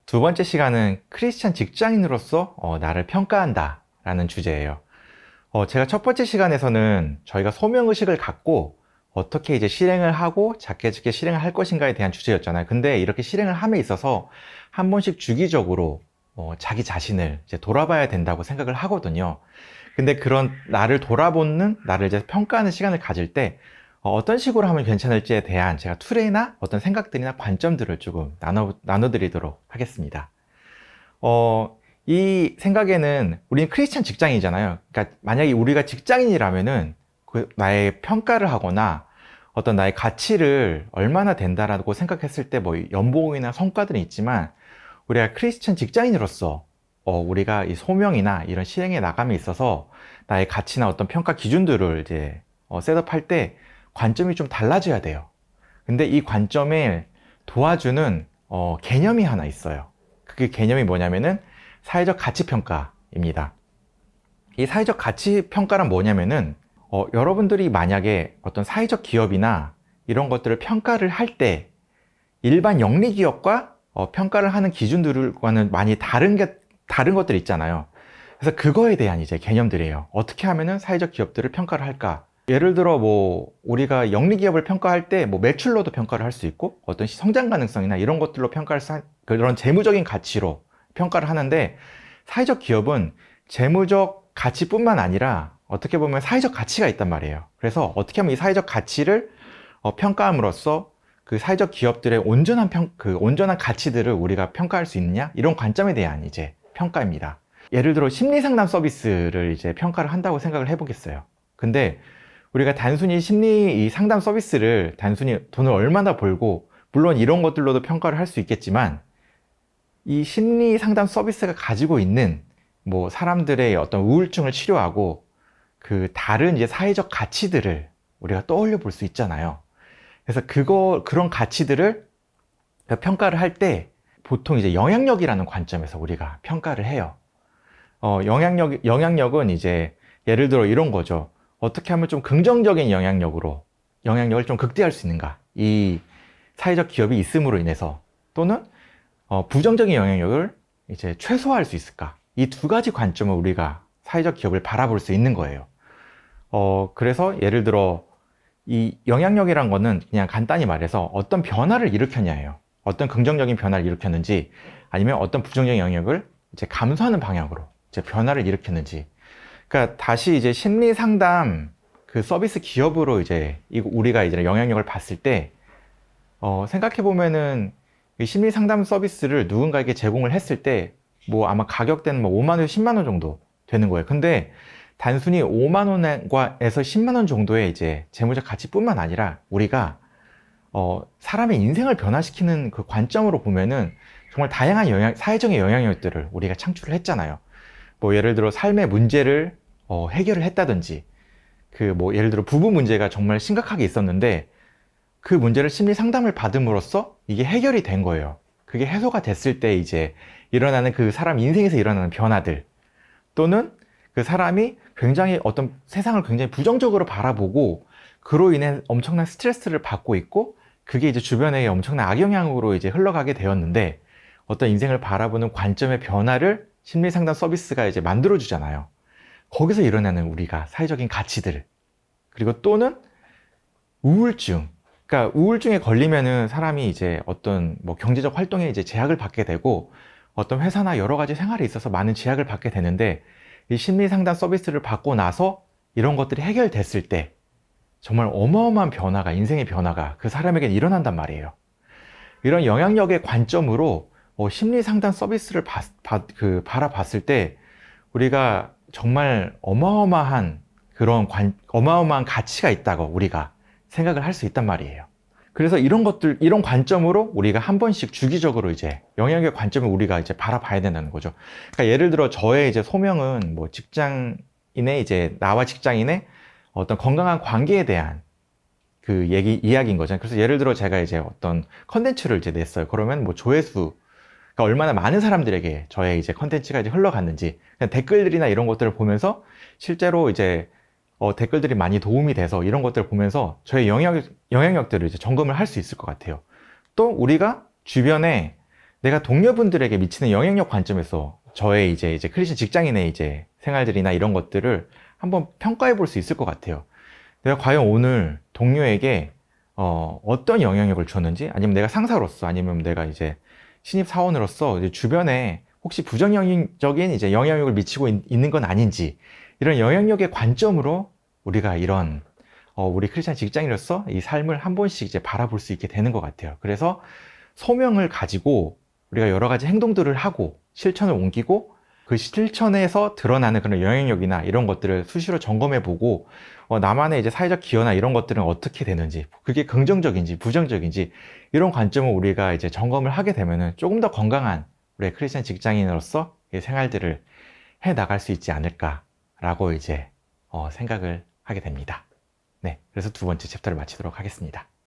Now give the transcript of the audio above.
두 번째 시간은 크리스찬 직장인으로서 나를 평가한다 라는 주제예요. 제가 첫 번째 시간에서는 저희가 소명의식을 갖고 어떻게 이제 실행을 하고 작게 작게 실행을 할 것인가에 대한 주제였잖아요. 근데 이렇게 실행을 함에 있어서 한 번씩 주기적으로 자기 자신을 이제 돌아봐야 된다고 생각을 하거든요. 근데 그런 나를 돌아보는, 나를 이제 평가하는 시간을 가질 때 어떤 식으로 하면 괜찮을지에 대한 제가 툴이나 어떤 생각들이나 관점들을 조금 나눠드리도록 하겠습니다. 이 생각에는 우리는 크리스찬 직장인이잖아요. 그러니까 만약에 우리가 직장인이라면은 그 나의 평가를 하거나 어떤 나의 가치를 얼마나 된다라고 생각했을 때 뭐 연봉이나 성과들은 있지만 우리가 크리스찬 직장인으로서 우리가 이 소명이나 이런 실행에 나감에 있어서 나의 가치나 어떤 평가 기준들을 이제 셋업할 때 관점이 좀 달라져야 돼요. 근데 이 관점을 도와주는 개념이 하나 있어요. 그게 개념이 뭐냐면은 사회적 가치평가입니다. 이 사회적 가치평가란 뭐냐면은 여러분들이 만약에 어떤 사회적 기업이나 이런 것들을 평가를 할 때 일반 영리 기업과 평가를 하는 기준들과는 많이 다른 것들이 있잖아요. 그래서 그거에 대한 이제 개념들이에요. 어떻게 하면은 사회적 기업들을 평가를 할까? 예를 들어 뭐 우리가 영리 기업을 평가할 때 뭐 매출로도 평가를 할 수 있고 어떤 성장 가능성이나 이런 것들로 그런 재무적인 가치로 평가를 하는데 사회적 기업은 재무적 가치뿐만 아니라 어떻게 보면 사회적 가치가 있단 말이에요. 그래서 어떻게 하면 이 사회적 가치를 평가함으로써 그 사회적 기업들의 온전한 가치들을 우리가 평가할 수 있느냐? 이런 관점에 대한 이제 평가입니다. 예를 들어 심리 상담 서비스를 이제 평가를 한다고 생각을 해보겠어요. 근데 우리가 단순히 심리 이 상담 서비스를 단순히 돈을 얼마나 벌고 물론 이런 것들로도 평가를 할 수 있겠지만 이 심리 상담 서비스가 가지고 있는 뭐 사람들의 어떤 우울증을 치료하고 그 다른 이제 사회적 가치들을 우리가 떠올려 볼 수 있잖아요. 그래서 그런 가치들을 평가를 할 때 보통 이제 영향력이라는 관점에서 우리가 평가를 해요. 영향력은 이제 예를 들어 이런 거죠. 어떻게 하면 좀 긍정적인 영향력을 좀 극대화할 수 있는가? 이 사회적 기업이 있음으로 인해서 또는 부정적인 영향력을 이제 최소화할 수 있을까? 이 두 가지 관점을 우리가 사회적 기업을 바라볼 수 있는 거예요. 그래서 예를 들어 이 영향력이란 거는 그냥 간단히 말해서 어떤 변화를 일으켰냐예요. 어떤 긍정적인 변화를 일으켰는지 아니면 어떤 부정적인 영향력을 이제 감소하는 방향으로 이제 변화를 일으켰는지. 그러니까 다시 이제 심리 상담 그 서비스 기업으로 이제 우리가 이제 영향력을 봤을 때 생각해 보면은 이 심리 상담 서비스를 누군가에게 제공을 했을 때 뭐 아마 가격대는 뭐 5만 원에서 10만 원 정도 되는 거예요. 근데 단순히 5만 원에서 10만 원 정도의 이제 재무적 가치뿐만 아니라 우리가 사람의 인생을 변화시키는 그 관점으로 보면은 정말 다양한 사회적인 영향력들을 우리가 창출을 했잖아요. 뭐 예를 들어 삶의 문제를 해결을 했다든지 그 뭐 예를 들어 부부 문제가 정말 심각하게 있었는데 그 문제를 심리 상담을 받음으로써 이게 해결이 된 거예요. 그게 해소가 됐을 때 이제 일어나는 그 사람 인생에서 일어나는 변화들 또는 그 사람이 굉장히 어떤 세상을 굉장히 부정적으로 바라보고 그로 인해 엄청난 스트레스를 받고 있고 그게 이제 주변에 엄청난 악영향으로 이제 흘러가게 되었는데 어떤 인생을 바라보는 관점의 변화를 심리상담 서비스가 이제 만들어주잖아요. 거기서 일어나는 우리가 사회적인 가치들 그리고 또는 우울증 그러니까 우울증에 걸리면은 사람이 이제 어떤 뭐 경제적 활동에 이제 제약을 받게 되고 어떤 회사나 여러 가지 생활에 있어서 많은 제약을 받게 되는데 이 심리 상담 서비스를 받고 나서 이런 것들이 해결됐을 때 정말 어마어마한 변화가 인생의 변화가 그 사람에게 일어난단 말이에요. 이런 영향력의 관점으로 심리 상담 서비스를 바라봤을 때 우리가 정말 어마어마한 어마어마한 가치가 있다고 우리가 생각을 할 수 있단 말이에요. 그래서 이런 관점으로 우리가 한 번씩 주기적으로 이제 영향력 관점을 우리가 이제 바라봐야 된다는 거죠. 그러니까 예를 들어 저의 이제 소명은 뭐 나와 직장인의 어떤 건강한 관계에 대한 그 이야기인 거죠. 그래서 예를 들어 제가 이제 어떤 컨텐츠를 이제 냈어요. 그러면 뭐 조회수가 얼마나 많은 사람들에게 저의 이제 컨텐츠가 이제 흘러갔는지 댓글들이나 이런 것들을 보면서 실제로 이제 댓글들이 많이 도움이 돼서 이런 것들을 보면서 저의 영향력들을 이제 점검을 할 수 있을 것 같아요. 또 우리가 주변에 내가 동료분들에게 미치는 영향력 관점에서 저의 이제 크리스천 직장인의 이제 생활들이나 이런 것들을 한번 평가해 볼 수 있을 것 같아요. 내가 과연 오늘 동료에게 어떤 영향력을 줬는지, 아니면 내가 상사로서, 아니면 내가 이제 신입 사원으로서 이제 주변에 혹시 부정적인 이제 영향력을 미치고 있는 건 아닌지, 이런 영향력의 관점으로 우리가 이런 우리 크리스찬 직장인으로서 이 삶을 한 번씩 이제 바라볼 수 있게 되는 것 같아요. 그래서 소명을 가지고 우리가 여러 가지 행동들을 하고 실천을 옮기고, 그 실천에서 드러나는 그런 영향력이나 이런 것들을 수시로 점검해 보고, 나만의 이제 사회적 기여나 이런 것들은 어떻게 되는지, 그게 긍정적인지 부정적인지, 이런 관점을 우리가 이제 점검을 하게 되면은 조금 더 건강한 우리 크리스찬 직장인으로서 이 생활들을 해 나갈 수 있지 않을까라고 이제 생각을 하게 됩니다. 네, 그래서 두 번째 챕터를 마치도록 하겠습니다.